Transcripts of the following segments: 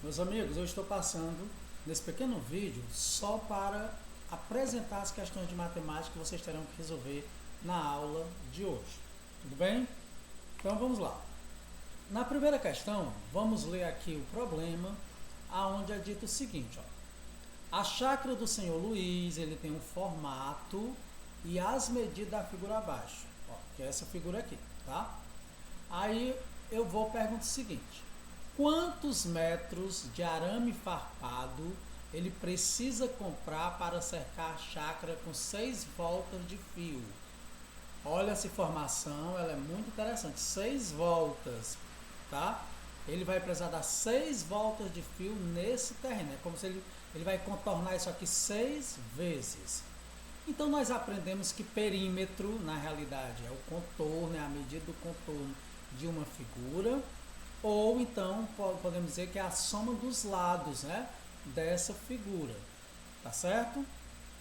Meus amigos, eu estou passando nesse pequeno vídeo só para apresentar as questões de matemática que vocês terão que resolver na aula de hoje. Tudo bem? Então vamos lá. Na primeira questão, vamos ler aqui o problema, aonde é dito o seguinte, ó. A chácara do senhor Luiz, ele tem um formato e as medidas da figura abaixo, ó, que é essa figura aqui, tá? Aí eu vou perguntar o seguinte: quantos metros de arame farpado ele precisa comprar para cercar a chácara com 6 voltas de fio? Olha essa informação, ela é muito interessante. 6 voltas, tá? Ele vai precisar dar 6 voltas de fio nesse terreno. É como se ele vai contornar isso aqui 6 vezes. Então nós aprendemos que perímetro, na realidade, é o contorno, é a medida do contorno de uma figura, ou então podemos dizer que é a soma dos lados, né, dessa figura, tá certo?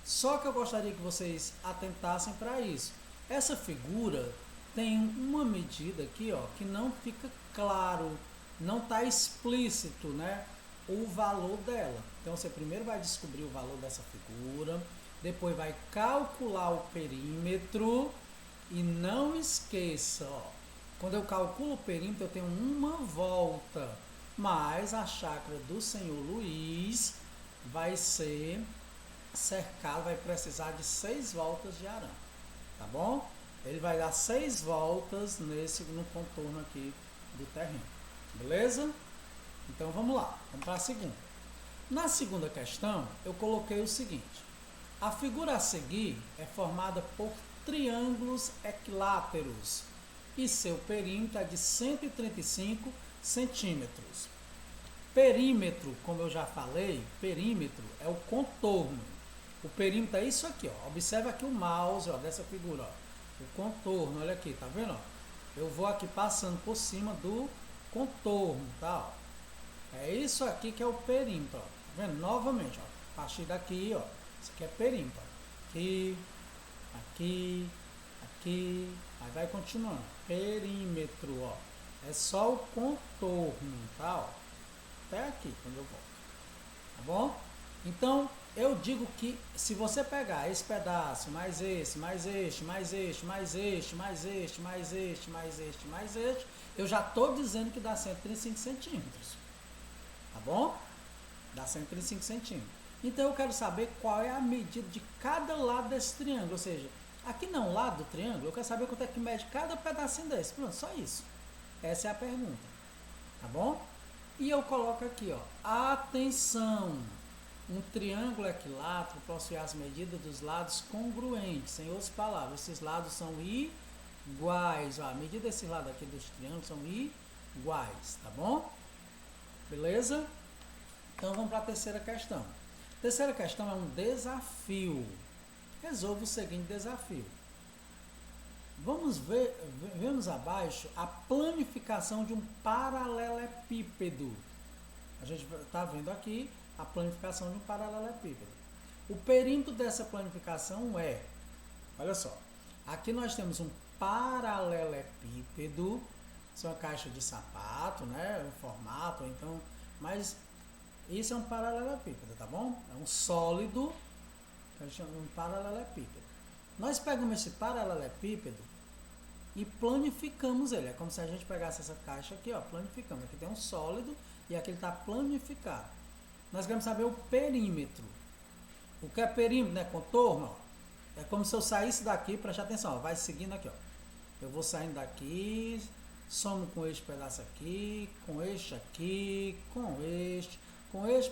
Só que eu gostaria que vocês atentassem para isso. Essa figura tem uma medida aqui, ó, que não fica claro, não está explícito, né, o valor dela. Então você primeiro vai descobrir o valor dessa figura, depois vai calcular o perímetro e não esqueça, ó, quando eu calculo o perímetro eu tenho uma volta, mas a chácara do senhor Luiz vai ser cercada, vai precisar de 6 voltas de arame, tá bom? Ele vai dar 6 voltas no contorno aqui do terreno, beleza? Então vamos lá, vamos para a segunda. Na segunda questão eu coloquei o seguinte: a figura a seguir é formada por triângulos equiláteros e seu perímetro é de 135 centímetros. Perímetro, como eu já falei, perímetro é o contorno. O perímetro é isso aqui, ó. Observe aqui o mouse, ó, dessa figura, ó. O contorno, olha aqui, tá vendo? Ó? Eu vou aqui passando por cima do contorno, tá? Ó. É isso aqui que é o perímetro, ó. Tá vendo? Novamente, ó. A partir daqui, ó. Isso aqui é perímetro, ó. Aqui, aqui, aqui, aí vai continuando. Perímetro, ó. É só o contorno, tá? Ó. Até aqui, quando eu volto. Tá bom? Então, eu digo que se você pegar esse pedaço, mais esse, mais este, mais este, mais este, mais este, mais este, mais este, mais este, eu já estou dizendo que dá 135 centímetros. Tá bom? Dá 135 centímetros. Então, eu quero saber qual é a medida de cada lado desse triângulo. Ou seja, aqui não, lado do triângulo, eu quero saber quanto é que mede cada pedacinho desse. Pronto, só isso. Essa é a pergunta. Tá bom? E eu coloco aqui, ó. Atenção! Um triângulo equilátero possui as medidas dos lados congruentes. Em outras palavras, esses lados são iguais. Ó, a medida desse lado aqui dos triângulos são iguais. Tá bom? Beleza? Então vamos para a terceira questão. A terceira questão é um desafio. Resolva o seguinte desafio. Vemos abaixo a planificação de um paralelepípedo. A gente está vendo aqui a planificação de um paralelepípedo. O perímetro dessa planificação é, olha só, aqui nós temos um paralelepípedo, isso é uma caixa de sapato, né, um formato, então, mas isso é um paralelepípedo, tá bom? É um sólido, que a gente chama de um paralelepípedo. Nós pegamos esse paralelepípedo e planificamos ele. É como se a gente pegasse essa caixa aqui, ó, planificamos. Aqui tem um sólido e aqui ele está planificado. Nós queremos saber o perímetro. O que é perímetro, né? Contorno, ó. É como se eu saísse daqui, preste atenção, ó, vai seguindo aqui, ó. Eu vou saindo daqui, somo com este pedaço aqui, com este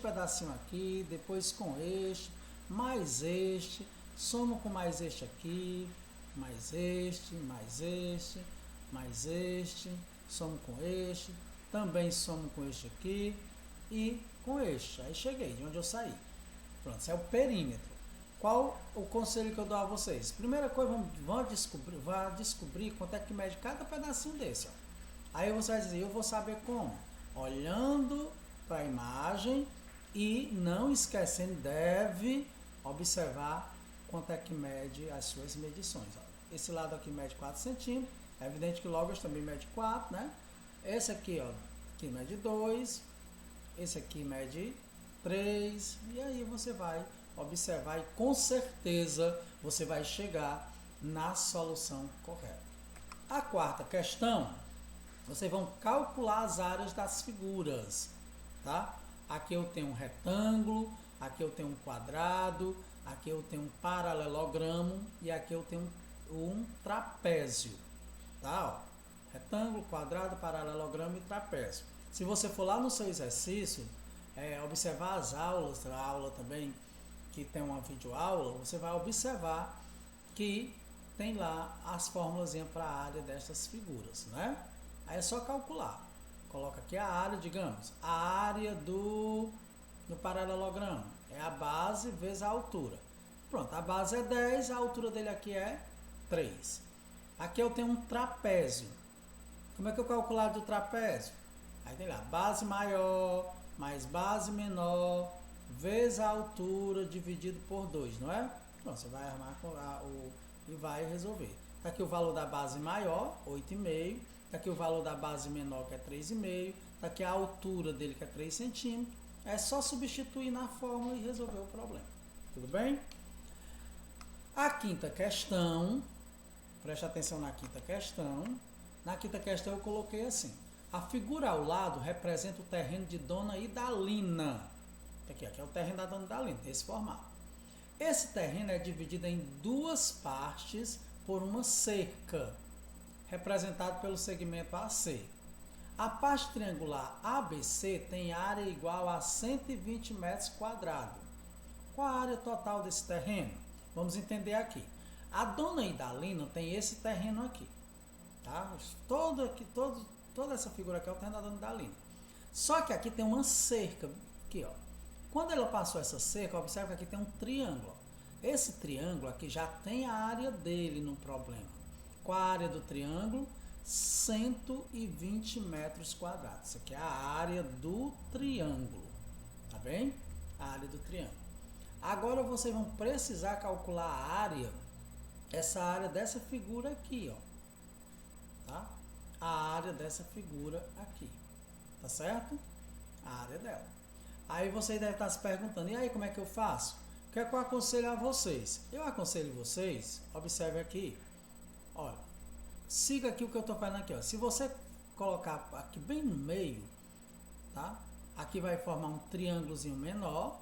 pedacinho aqui, depois com este, mais este, somo com mais este aqui, mais este, mais este, mais este, somo com este, também somo com este aqui e com este. Aí cheguei de onde eu saí. Pronto, esse é o perímetro. Qual o conselho que eu dou a vocês? Primeira coisa, vão descobrir quanto é que mede cada pedacinho desse. Ó. Aí você vai dizer, eu vou saber como? Olhando para a imagem e não esquecendo, deve observar quanto é que mede as suas medições. Ó. Esse lado aqui mede 4 centímetros, é evidente que o logos também mede 4, né? Esse aqui, ó, aqui mede 2, esse aqui mede 3, e aí você vai observar e com certeza você vai chegar na solução correta. A quarta questão, vocês vão calcular as áreas das figuras, tá? Aqui eu tenho um retângulo, aqui eu tenho um quadrado, aqui eu tenho um paralelogramo e aqui eu tenho um trapézio, tá? Ó, retângulo, quadrado, paralelogramo e trapézio. Se você for lá no seu exercício, observar as aulas, a aula também que tem uma videoaula, você vai observar que tem lá as fórmulas para a área destas figuras, né? Aí é só calcular. Coloca aqui a área, digamos, a área do paralelogramo é a base vezes a altura. Pronto, a base é 10, a altura dele aqui é 3. Aqui eu tenho um trapézio. Como é que eu calculo a área do trapézio? Aí tem lá, base maior mais base menor vezes a altura dividido por 2, não é? Então, você vai armar e vai resolver. Está aqui o valor da base maior, 8,5. Está aqui o valor da base menor, que é 3,5. Está aqui a altura dele, que é 3 centímetros. É só substituir na fórmula e resolver o problema. Tudo bem? A quinta questão, preste atenção na quinta questão. Na quinta questão eu coloquei assim. A figura ao lado representa o terreno de Dona Idalina. Aqui é o terreno da Dona Idalina, desse formato. Esse terreno é dividido em duas partes por uma cerca, representado pelo segmento AC. A parte triangular ABC tem área igual a 120 metros quadrados. Qual a área total desse terreno? Vamos entender aqui. A Dona Idalina tem esse terreno aqui. Tá? Toda essa figura aqui é o terreno da Dona Idalina. Só que aqui tem uma cerca. Aqui, ó. Quando ela passou essa cerca, observa que aqui tem um triângulo. Esse triângulo aqui já tem a área dele no problema. Qual a área do triângulo? 120 metros quadrados. Isso aqui é a área do triângulo. Tá bem? A área do triângulo. Agora vocês vão precisar calcular a área, essa área dessa figura aqui, ó. Tá? A área dessa figura aqui. Tá certo? A área dela. Aí vocês devem estar se perguntando, e aí como é que eu faço? O que é que eu aconselho a vocês? Eu aconselho vocês, observe aqui, olha, siga aqui o que eu estou falando aqui, ó. Se você colocar aqui bem no meio, tá? Aqui vai formar um triângulozinho menor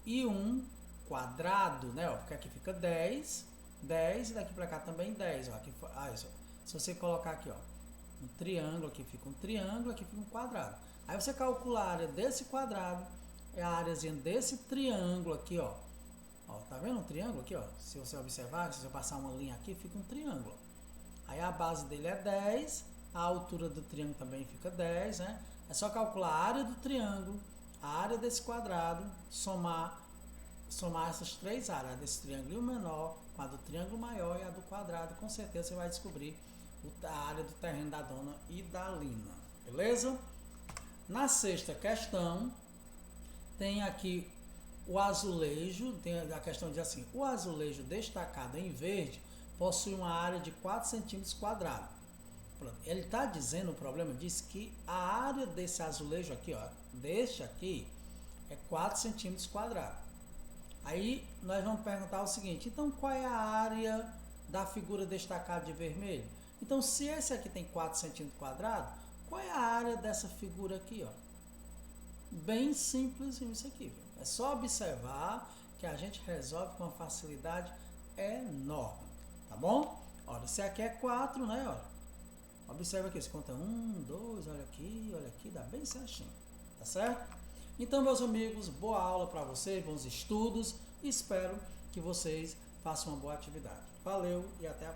e um quadrado, né? Ó, porque aqui fica 10 e daqui para cá também 10, ó. Aqui, isso, se você colocar aqui, ó, um triângulo, aqui fica um triângulo, aqui fica um quadrado. Aí você calcula a área desse quadrado, é a áreazinha desse triângulo aqui, ó. Ó, tá vendo um triângulo aqui, ó? Se você observar, se você passar uma linha aqui, fica um triângulo. Aí a base dele é 10, a altura do triângulo também fica 10, né? É só calcular a área do triângulo, a área desse quadrado, somar essas três áreas, desse triângulo menor, com a do triângulo maior e a do quadrado. Com certeza você vai descobrir a área do terreno da Dona Idalina. Beleza? Na sexta questão, tem aqui o azulejo, tem a questão diz assim, o azulejo destacado em verde possui uma área de 4 centímetros quadrados. Ele está dizendo, o problema diz que a área desse azulejo aqui, ó, deste aqui, é 4 centímetros quadrados. Aí nós vamos perguntar o seguinte, então qual é a área da figura destacada de vermelho? Então se esse aqui tem 4 centímetros quadrados, qual é a área dessa figura aqui, ó? Bem simples isso aqui, viu? É só observar que a gente resolve com uma facilidade enorme, tá bom? Olha, esse aqui é 4, né? Olha, observa aqui, você conta 1, 2, olha aqui, dá bem certinho, tá certo? Então, meus amigos, boa aula para vocês, bons estudos, e espero que vocês façam uma boa atividade. Valeu e até a próxima.